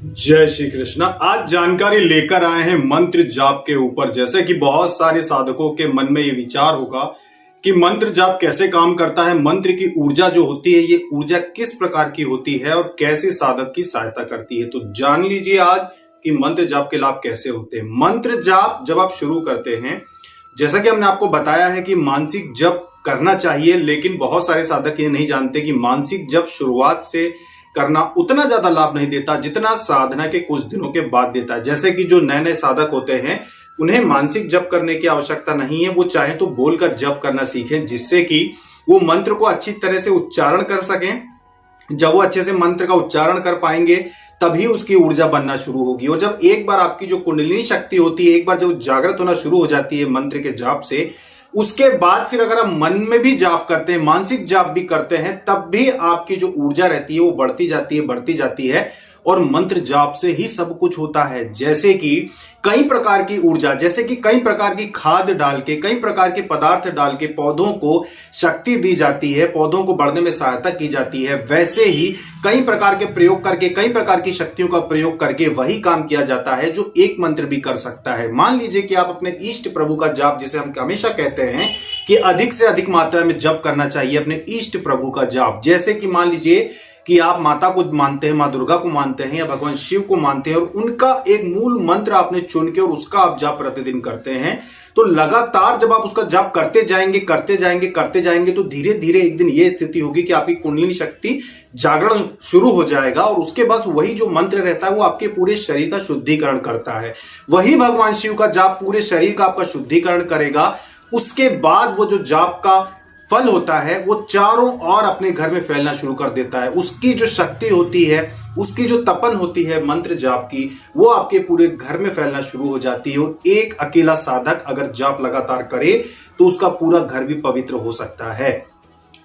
जय श्री कृष्णा। आज जानकारी लेकर आए हैं मंत्र जाप के ऊपर। जैसे कि बहुत सारे साधकों के मन में ये विचार होगा कि मंत्र जाप कैसे काम करता है, मंत्र की ऊर्जा जो होती है ये ऊर्जा किस प्रकार की होती है और कैसे साधक की सहायता करती है। तो जान लीजिए आज कि मंत्र जाप के लाभ कैसे होते हैं। मंत्र जाप जब आप शुरू करते हैं, जैसा कि हमने आपको बताया है कि मानसिक जप करना चाहिए, लेकिन बहुत सारे साधक ये नहीं जानते कि मानसिक जप शुरुआत से करना उतना ज्यादा लाभ नहीं देता जितना साधना के कुछ दिनों के बाद देता है। जैसे कि जो नए नए साधक होते हैं उन्हें मानसिक जप करने की आवश्यकता नहीं है, वो चाहे तो बोलकर जप करना सीखें, जिससे कि वो मंत्र को अच्छी तरह से उच्चारण कर सकें। जब वो अच्छे से मंत्र का उच्चारण कर पाएंगे तभी उसकी ऊर्जा बनना शुरू होगी। और जब एक बार आपकी जो कुंडलिनी शक्ति होती है, एक बार जब जागृत होना शुरू हो जाती है मंत्र के जाप से, उसके बाद फिर अगर आप मन में भी जाप करते हैं, मानसिक जाप भी करते हैं, तब भी आपकी जो ऊर्जा रहती है वो बढ़ती जाती है और मंत्र जाप से ही सब कुछ होता है। जैसे कि कई प्रकार की ऊर्जा, जैसे कि कई प्रकार की खाद डाल के, कई प्रकार के पदार्थ डाल के पौधों को शक्ति दी जाती है, पौधों को बढ़ने में सहायता की जाती है, वैसे ही कई प्रकार के प्रयोग करके, कई प्रकार की शक्तियों का प्रयोग करके वही काम किया जाता है जो एक मंत्र भी कर सकता है। मान लीजिए कि आप अपने इष्ट प्रभु का जाप, जिसे हम हमेशा कहते हैं कि अधिक से अधिक मात्रा में जप करना चाहिए अपने इष्ट प्रभु का जाप। जैसे कि मान लीजिए कि आप माता को मानते हैं, मां दुर्गा को मानते हैं या भगवान शिव को मानते हैं और उनका एक मूल मंत्र आपने चुन के और उसका आप जाप प्रतिदिन करते हैं, तो लगातार जब आप उसका जाप करते जाएंगे तो धीरे धीरे एक दिन ये स्थिति होगी कि आपकी कुंडलिनी शक्ति जागरण शुरू हो जाएगा और उसके बाद वही जो मंत्र रहता है वो आपके पूरे शरीर का शुद्धिकरण करता है। वही भगवान शिव का जाप पूरे शरीर का आपका शुद्धिकरण करेगा। उसके बाद वो जो जाप का फल होता है वो चारों ओर अपने घर में फैलना शुरू कर देता है। उसकी जो शक्ति होती है, उसकी जो तपन होती है मंत्र जाप की, वो आपके पूरे घर में फैलना शुरू हो जाती है। और एक अकेला साधक अगर जाप लगातार करे तो उसका पूरा घर भी पवित्र हो सकता है।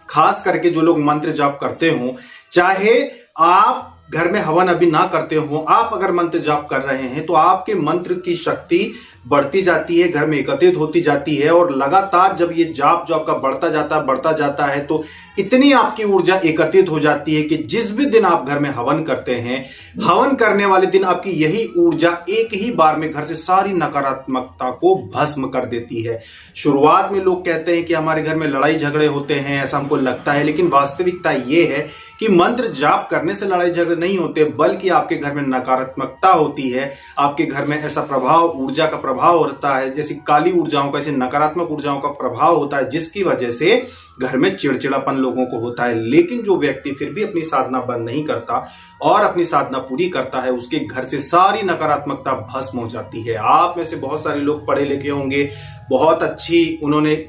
खास करके जो लोग मंत्र जाप करते हो, चाहे आप घर में हवन अभी ना करते हो, आप अगर मंत्र जाप कर रहे हैं तो आपके मंत्र की शक्ति बढ़ती जाती है, घर में एकत्रित होती जाती है। और लगातार जब ये जाप जो आपका बढ़ता जाता है तो इतनी आपकी ऊर्जा एकत्रित हो जाती है कि जिस भी दिन आप घर में हवन करते हैं, हवन करने वाले दिन आपकी यही ऊर्जा एक ही बार में घर से सारी नकारात्मकता को भस्म कर देती है। शुरुआत में लोग कहते हैं कि हमारे घर में लड़ाई झगड़े होते हैं, ऐसा हमको लगता है, लेकिन वास्तविकता ये है कि मंत्र जाप करने से लड़ाई झगड़े नहीं होते, बल्कि आपके घर में नकारात्मकता होती है, आपके घर में ऐसा प्रभाव, ऊर्जा का प्रभाव होता है, जैसी काली ऊर्जाओं का, ऐसी नकारात्मक ऊर्जाओं का प्रभाव होता है, जिसकी वजह से घर में चिड़चिड़ापन लोगों को होता है। लेकिन जो व्यक्ति फिर भी अपनी साधना बंद नहीं करता और अपनी साधना पूरी करता है, उसके घर से सारी नकारात्मकता भस्म हो जाती है। आप में से बहुत सारे लोग पढ़े लिखे होंगे, बहुत अच्छी उन्होंने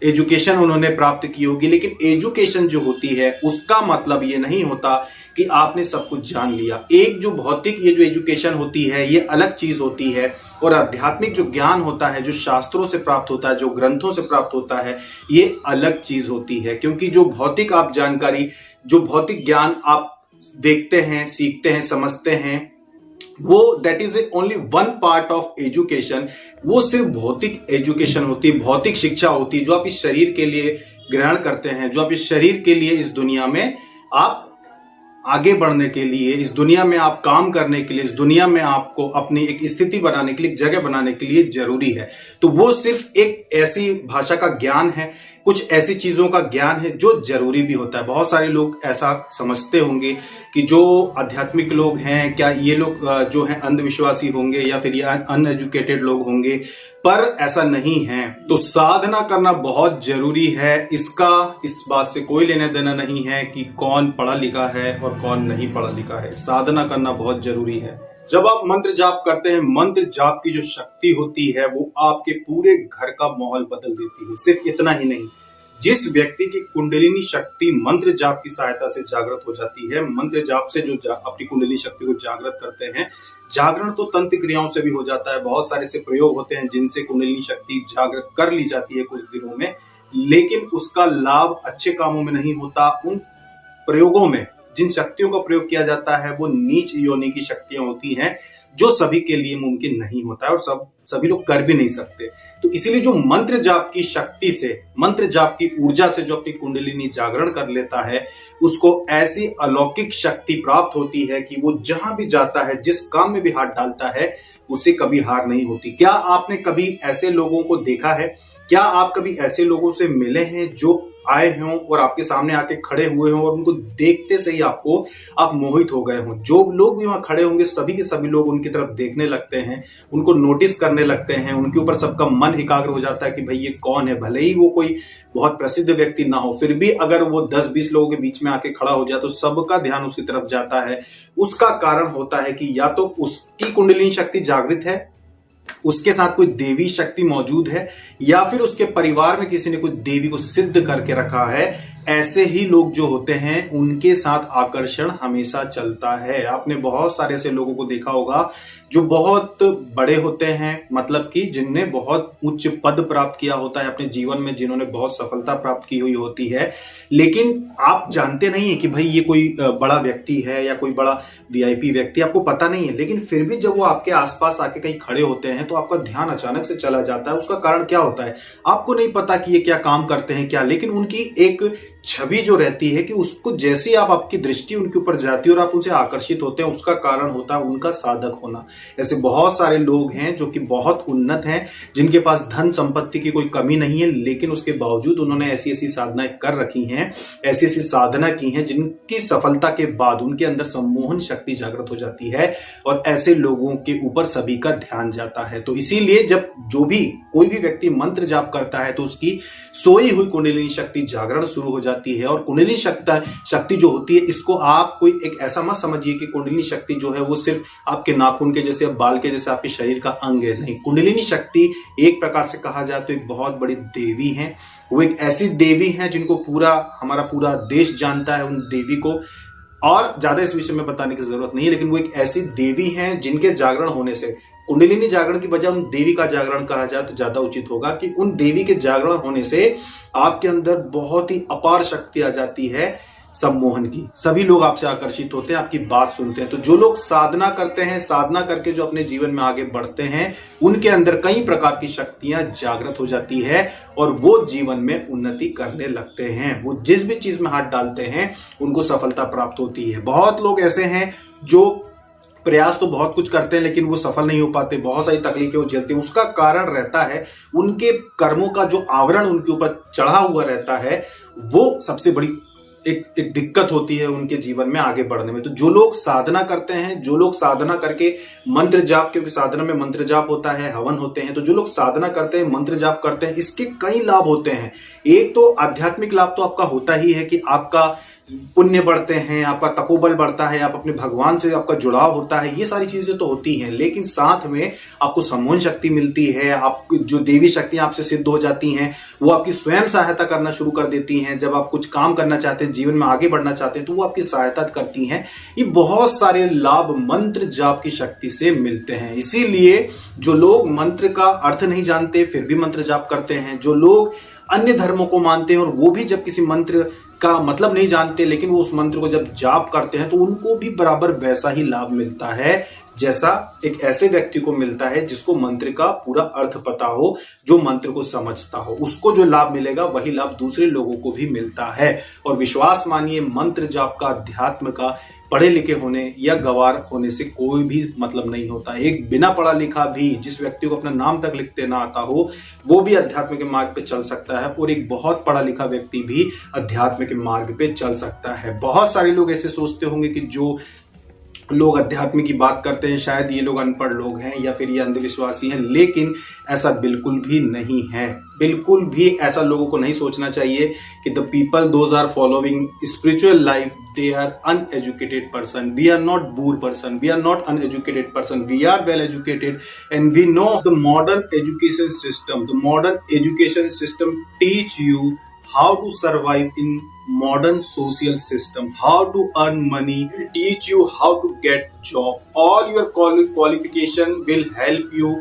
एजुकेशन प्राप्त की होगी, लेकिन एजुकेशन जो होती है उसका मतलब ये नहीं होता कि आपने सब कुछ जान लिया। एक जो भौतिक ये जो एजुकेशन होती है ये अलग चीज होती है, और आध्यात्मिक जो ज्ञान होता है, जो शास्त्रों से प्राप्त होता है, जो ग्रंथों से प्राप्त होता है, ये अलग चीज होती है। क्योंकि जो भौतिक आप जानकारी, जो भौतिक ज्ञान आप देखते हैं, सीखते हैं, समझते हैं, वो that is only one part of education. वो सिर्फ भौतिक एजुकेशन होती है, भौतिक शिक्षा होती है, जो आप इस शरीर के लिए ग्रहण करते हैं, जो आप इस शरीर के लिए, इस दुनिया में आप आगे बढ़ने के लिए, इस दुनिया में आप काम करने के लिए, इस दुनिया में आपको अपनी एक स्थिति बनाने के लिए, एक जगह बनाने के लिए जरूरी है। तो वो सिर्फ एक ऐसी भाषा का ज्ञान है, कुछ ऐसी चीजों का ज्ञान है जो जरूरी भी होता है। बहुत सारे लोग ऐसा समझते होंगे कि जो आध्यात्मिक लोग हैं, क्या ये लोग जो हैं अंधविश्वासी होंगे या फिर ये अनएजुकेटेड लोग होंगे, पर ऐसा नहीं है। तो साधना करना बहुत जरूरी है। इसका इस बात से कोई लेना देना नहीं है कि कौन पढ़ा लिखा है और कौन नहीं पढ़ा लिखा है। साधना करना बहुत जरूरी है। जब आप मंत्र जाप करते हैं, मंत्र जाप की जो शक्ति होती है वो आपके पूरे घर का माहौल बदल देती है। सिर्फ इतना ही नहीं, जिस व्यक्ति की कुंडलिनी शक्ति मंत्र जाप की सहायता से जागृत हो जाती है, मंत्र जाप से जो अपनी कुंडलिनी शक्ति को जागृत करते हैं, जागरण तो तंत्र क्रियाओं से भी हो जाता है। बहुत सारे से प्रयोग होते हैं जिनसे कुंडलिनी शक्ति जागृत कर ली जाती है कुछ दिनों में, लेकिन उसका लाभ अच्छे कामों में नहीं होता। उन प्रयोगों में जिन शक्तियों का प्रयोग किया जाता है वो नीच योनि की शक्तियां होती हैं, जो सभी के लिए मुमकिन नहीं होता है और सभी लोग कर भी नहीं सकते। तो इसीलिए जो मंत्र जाप की शक्ति से, मंत्र जाप की ऊर्जा से जो अपनी कुंडलिनी जागरण कर लेता है, उसको ऐसी अलौकिक शक्ति प्राप्त होती है कि वो जहां भी जाता है, जिस काम में भी हाथ डालता है, उसे कभी हार नहीं होती। क्या आपने कभी ऐसे लोगों को देखा है? क्या आप कभी ऐसे लोगों से मिले हैं जो आए हों और आपके सामने आके खड़े हुए हों और उनको देखते से ही आप मोहित हो गए हों? जो लोग भी वहां खड़े होंगे, सभी के सभी लोग उनकी तरफ देखने लगते हैं, उनको नोटिस करने लगते हैं, उनके ऊपर सबका मन एकाग्र हो जाता है कि भाई ये कौन है। भले ही वो कोई बहुत प्रसिद्ध व्यक्ति ना हो, फिर भी अगर वो 10-20 लोगों के बीच में आके खड़ा हो जाए तो सबका ध्यान उसकी तरफ जाता है। उसका कारण होता है कि या तो उसकी कुंडलिनी शक्ति जागृत है, उसके साथ कोई देवी शक्ति मौजूद है, या फिर उसके परिवार में किसी ने कोई देवी को सिद्ध करके रखा है। ऐसे ही लोग जो होते हैं उनके साथ आकर्षण हमेशा चलता है। आपने बहुत सारे ऐसे लोगों को देखा होगा जो बहुत बड़े होते हैं, मतलब कि जिनने बहुत उच्च पद प्राप्त किया होता है अपने जीवन में, जिन्होंने बहुत सफलता प्राप्त की हुई होती है, लेकिन आप जानते नहीं है कि भाई ये कोई बड़ा व्यक्ति है या कोई बड़ा वीआईपी व्यक्ति, आपको पता नहीं है। लेकिन फिर भी जब वो आपके आसपास आके कहीं खड़े होते हैं तो आपका ध्यान अचानक से चला जाता है। उसका कारण क्या होता है? आपको नहीं पता कि ये क्या काम करते हैं क्या, लेकिन उनकी एक छवि जो रहती है कि उसको जैसे ही आपकी दृष्टि उनके ऊपर जाती है और आप उनसे आकर्षित होते हैं, उसका कारण होता है उनका साधक होना। ऐसे बहुत सारे लोग हैं जो कि बहुत उन्नत हैं, जिनके पास धन संपत्ति की कोई कमी नहीं है, लेकिन उसके बावजूद उन्होंने ऐसी ऐसी साधनाएं कर रखी हैं, ऐसी ऐसी साधना की हैं, जिनकी सफलता के बाद उनके अंदर सम्मोहन शक्ति जागृत हो जाती है और ऐसे लोगों के ऊपर सभी का ध्यान जाता है। तो इसीलिए जब जो भी कोई भी व्यक्ति मंत्र जाप करता है तो उसकी सोई हुई कुंडलिनी शक्ति जागरण शुरू हो जाती है। और कुंडलिनी शक्ति जो होती है, इसको आप कोई एक ऐसा मत समझिए कि कुंडलिनी शक्ति जो है वो सिर्फ आपके नाखून के जैसे, बाल के जैसे आपके शरीर का अंग है। नहीं, कुंडलिनी शक्ति एक प्रकार से कहा जाए तो एक बहुत बड़ी देवी है। वो एक ऐसी देवी है जिनको हमारा पूरा देश जानता है, उन देवी को। और ज्यादा इस विषय में बताने की जरूरत नहीं है, लेकिन वो एक ऐसी देवी है जिनके जागरण होने से, कुंडलिनी जागरण की बजाय उन देवी का जागरण कहा जाए तो ज्यादा उचित होगा, कि उन देवी के जागरण होने से आपके अंदर बहुत ही अपार शक्ति आ जाती है सम्मोहन की। सभी लोग आपसे आकर्षित होते हैं, आपकी बात सुनते हैं। तो जो लोग साधना करते हैं, साधना करके जो अपने जीवन में आगे बढ़ते हैं, उनके अंदर कई प्रकार की शक्तियां जागृत हो जाती है और वो जीवन में उन्नति करने लगते हैं। वो जिस भी चीज में हाथ डालते हैं उनको सफलता प्राप्त होती है। बहुत लोग ऐसे हैं जो प्रयास तो बहुत कुछ करते हैं लेकिन वो सफल नहीं हो पाते, बहुत सारी तकलीफें वो झेलते हैं। उसका कारण रहता है उनके कर्मों का जो आवरण उनके ऊपर चढ़ा हुआ रहता है, वो सबसे बड़ी एक दिक्कत होती है उनके जीवन में आगे बढ़ने में। तो जो लोग साधना करते हैं, जो लोग साधना करके मंत्र जाप, क्योंकि साधना में मंत्र जाप होता है, हवन होते हैं, तो जो लोग साधना करते हैं, मंत्र जाप करते हैं, इसके कई लाभ होते हैं। एक तो आध्यात्मिक लाभ तो आपका होता ही है कि आपका पुण्य बढ़ते हैं, आपका तपोबल बढ़ता है, आप अपने भगवान से आपका जुड़ाव होता है, ये सारी चीजें तो होती हैं। लेकिन साथ में आपको सम्मोहन शक्ति मिलती है, आप जो देवी शक्तियां आपसे सिद्ध हो जाती हैं, वो आपकी स्वयं सहायता करना शुरू कर देती हैं। जब आप कुछ काम करना चाहते हैं, जीवन में आगे बढ़ना चाहते हैं, तो वो आपकी सहायता करती हैं। ये बहुत सारे लाभ मंत्र जाप की शक्ति से मिलते हैं। इसीलिए जो लोग मंत्र का अर्थ नहीं जानते फिर भी मंत्र जाप करते हैं, जो लोग अन्य धर्मों को मानते हैं और वो भी जब किसी मंत्र का मतलब नहीं जानते लेकिन वो उस मंत्र को जब जाप करते हैं तो उनको भी बराबर वैसा ही लाभ मिलता है जैसा एक ऐसे व्यक्ति को मिलता है जिसको मंत्र का पूरा अर्थ पता हो, जो मंत्र को समझता हो। उसको जो लाभ मिलेगा वही लाभ दूसरे लोगों को भी मिलता है। और विश्वास मानिए, मंत्र जाप का, अध्यात्म का पढ़े लिखे होने या गवार होने से कोई भी मतलब नहीं होता। एक बिना पढ़ा लिखा भी, जिस व्यक्ति को अपना नाम तक लिखते ना आता हो, वो भी अध्यात्म के मार्ग पे चल सकता है, और एक बहुत पढ़ा लिखा व्यक्ति भी अध्यात्म के मार्ग पे चल सकता है। बहुत सारे लोग ऐसे सोचते होंगे कि जो लोग अध्यात्म की बात करते हैं शायद ये लोग अनपढ़ लोग हैं या फिर ये अंधविश्वासी हैं, लेकिन ऐसा बिल्कुल भी नहीं है। बिल्कुल भी ऐसा लोगों को नहीं सोचना चाहिए कि the people those are following spiritual life, they are uneducated person. We are not poor person, we are not uneducated person, we are well educated, and we know the modern education system teach you how to survive in modern social system, how to earn money, teach you how to get job. All your qualification will help you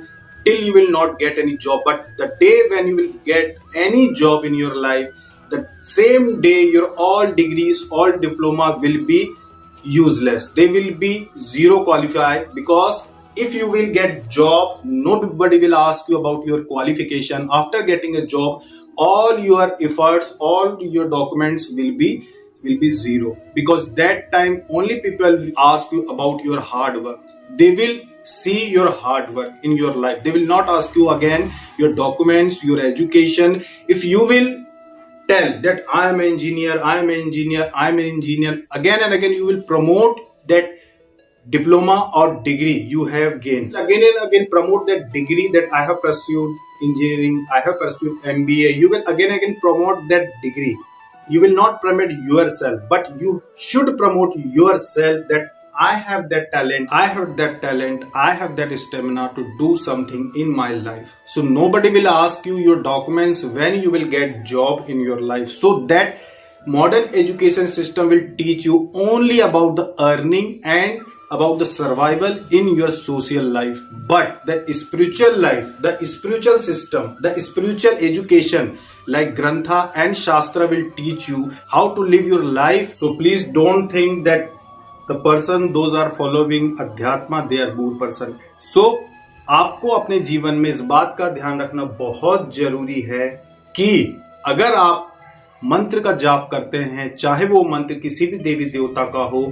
till you will not get any job, but the day when you will get any job in your life, the same day your all degrees, all diploma will be useless. They will be zero qualified, because if you will get job, nobody will ask you about your qualification. After getting a job, all your efforts, all your documents will be zero, because that time only people will ask you about your hard work. They will see your hard work in your life. They will not ask you again your documents, your education. If you will tell that I am an engineer, I am an engineer, I am an engineer, again and again you will promote that diploma or degree you have gained. Again and again promote that degree, that I have pursued engineering, I have pursued MBA. You will again and again promote that degree. You will not promote yourself, but you should promote yourself, that I have that talent, I have that talent, I have that stamina to do something in my life. So nobody will ask you your documents when you will get job in your life. So that modern education system will teach you only about the earning and about the survival in your social life. But the spiritual life, the spiritual system, the spiritual education like Grantha and Shastra will teach you how to live your life. So please don't think that the person those are following Adhyatma, they are poor person. So आपको अपने जीवन में इस बात का ध्यान रखना बहुत जरूरी है कि अगर आप मंत्र का जाप करते हैं, चाहे वो मंत्र किसी भी देवी देवता का हो,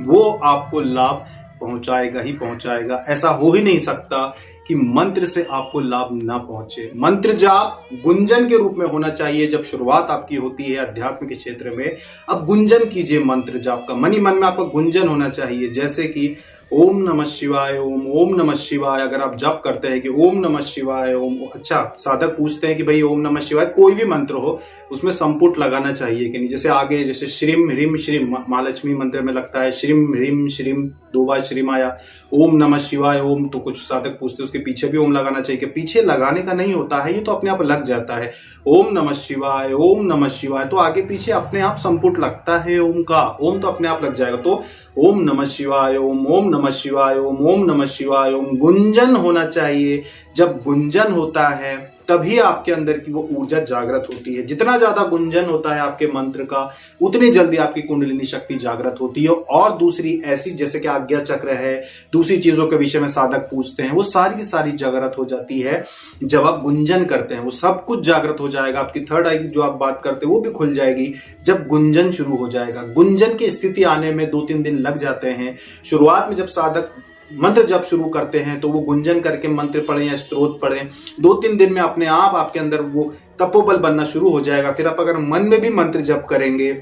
वो आपको लाभ पहुंचाएगा ही पहुंचाएगा। ऐसा हो ही नहीं सकता कि मंत्र से आपको लाभ ना पहुंचे। मंत्र जाप गुंजन के रूप में होना चाहिए। जब शुरुआत आपकी होती है अध्यात्म के क्षेत्र में, अब गुंजन कीजिए मंत्र जाप का। मन ही मन में आपका गुंजन होना चाहिए, जैसे कि ओम नमः शिवाय, ओम नमः शिवाय। अगर आप जप करते हैं कि ओम नमः शिवाय ओम, अच्छा साधक पूछते हैं कि भाई ओम नमः शिवाय कोई भी मंत्र हो उसमें संपुट लगाना चाहिए कि नहीं। जैसे आगे जैसे श्रीम ह्रीम श्रीम महालक्ष्मी मंत्र में लगता है श्रीम ह्रीम श्रीम, 2 बार श्रीम आया। ओम नमः शिवाय ओम, तो कुछ साधक पूछते हैं उसके पीछे भी ओम लगाना चाहिए कि पीछे लगाने का नहीं होता है, ये तो अपने आप लग जाता है। ओम नमः शिवाय ओम नमः शिवाय, तो आगे पीछे अपने आप संपुट लगता है ओम का, ओम तो अपने आप लग जाएगा। तो ओम नमः शिवाय ओम नमः शिवाय ओम नमः शिवाय ओम। गुंजन होना चाहिए। जब गुंजन होता है तभी आपके अंदर की वो ऊर्जा जागृत होती है। जितना ज्यादा गुंजन होता है आपके मंत्र का, उतनी जल्दी आपकी कुंडलिनी शक्ति जागृत होती है। और दूसरी ऐसी जैसे कि आज्ञा चक्र है, दूसरी चीजों के विषय में साधक पूछते हैं, वो सारी की सारी जागृत हो जाती है जब आप गुंजन करते हैं। वो सब कुछ जागृत हो जाएगा। आपकी थर्ड आई जो आप बात करते हैं वो भी खुल जाएगी जब गुंजन शुरू हो जाएगा। गुंजन की स्थिति आने में 2-3 दिन लग जाते हैं। शुरुआत में जब साधक मंत्र जब शुरू करते हैं तो वो गुंजन करके मंत्र पढ़े या स्तोत्र पढ़े, 2-3 दिन में अपने आप आपके अंदर वो तपोबल बनना शुरू हो जाएगा। फिर आप अगर मन में भी मंत्र जप करेंगे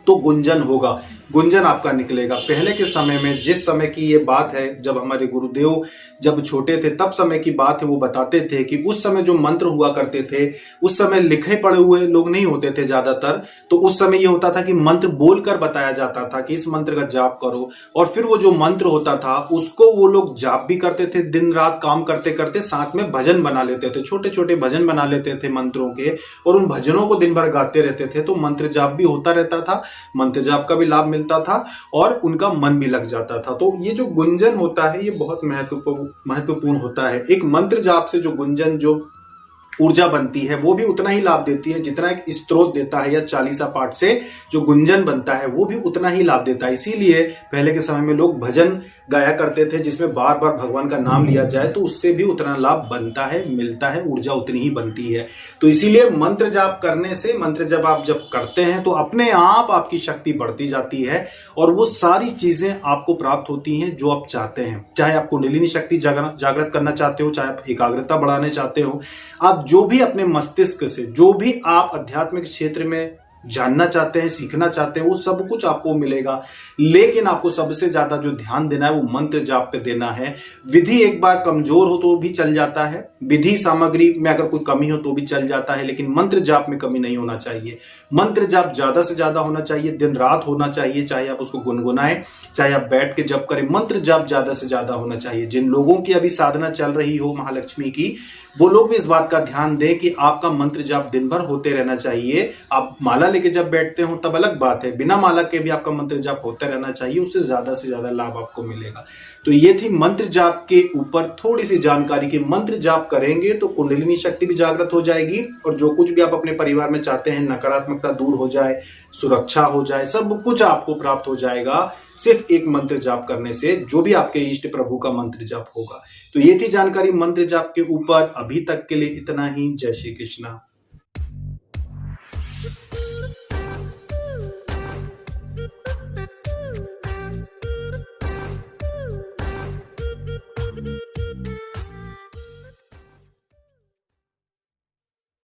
तो गुंजन होगा, गुंजन आपका निकलेगा। पहले के समय में, जिस समय की ये बात है जब हमारे गुरुदेव जब छोटे थे तब समय की बात है, वो बताते थे कि उस समय जो मंत्र हुआ करते थे उस समय लिखे पढ़े हुए लोग नहीं होते थे ज्यादातर। तो उस समय ये होता था कि मंत्र बोलकर बताया जाता था कि इस मंत्र का जाप करो, और फिर वो जो मंत्र होता था उसको वो लोग जाप भी करते थे। दिन रात काम करते करते साथ में भजन बना लेते थे, छोटे छोटे भजन बना लेते थे मंत्रों के, और उन भजनों को दिन भर गाते रहते थे। तो मंत्र जाप भी होता रहता था, मंत्र जाप का भी लाभ मिलता था और उनका मन भी लग जाता था। तो ये जो गुंजन होता है ये बहुत महत्वपूर्ण होता है। एक मंत्र जाप से जो गुंजन जो ऊर्जा बनती है वो भी उतना ही लाभ देती है जितना एक स्तोत्र देता है, या चालीसा पाठ से जो गुंजन बनता है वो भी उतना ही लाभ देता है। इसीलिए पहले के समय में लोग भजन गाया करते थे जिसमें बार बार भगवान का नाम लिया जाए, तो उससे भी उतना लाभ बनता है, मिलता है, ऊर्जा उतनी ही बनती है। तो इसीलिए मंत्र जाप करने से, मंत्र जब आप जब करते हैं तो अपने आप आपकी शक्ति बढ़ती जाती है और वो सारी चीजें आपको प्राप्त होती हैं जो आप चाहते हैं। चाहे आप कुंडलिनी शक्ति जागृत करना चाहते हो, चाहे आप एकाग्रता बढ़ाने चाहते हो, आप जो भी अपने मस्तिष्क से जो भी आप आध्यात्मिक क्षेत्र में जानना चाहते हैं, सीखना चाहते हैं, वो सब कुछ आपको मिलेगा। लेकिन आपको सबसे ज्यादा जो ध्यान देना है वो मंत्र जाप पे देना है। विधि एक बार कमजोर हो तो भी चल जाता है, विधि सामग्री में अगर कोई कमी हो तो भी चल जाता है, लेकिन मंत्र जाप में कमी नहीं होना चाहिए। मंत्र जाप ज्यादा से ज्यादा होना चाहिए, दिन रात होना चाहिए, चाहे आप उसको गुनगुनाएं, चाहे आप बैठ के जप करें। मंत्र जाप ज्यादा से ज्यादा होना चाहिए। जिन लोगों की अभी साधना चल रही हो महालक्ष्मी की, वो लोग भी इस बात का ध्यान दें कि आपका मंत्र जाप दिन भर होते रहना चाहिए। आप माला लेके जब बैठते हो तब अलग बात है, बिना माला के भी आपका मंत्र जाप होता रहना चाहिए, उससे से ज्यादा लाभ आपको मिलेगा। तो ये थी मंत्र जाप के ऊपर थोड़ी सी जानकारी कि मंत्र जाप करेंगे तो कुंडलिनी शक्ति भी जागृत हो जाएगी और जो कुछ भी आप अपने परिवार में चाहते हैं, नकारात्मकता दूर हो जाए, सुरक्षा हो जाए, सब कुछ आपको प्राप्त हो जाएगा सिर्फ एक मंत्र जाप करने से, जो भी आपके इष्ट प्रभु का मंत्र जाप होगा। तो ये थी जानकारी मंत्र जाप के ऊपर। अभी तक के लिए इतना ही। जय श्री कृष्णा।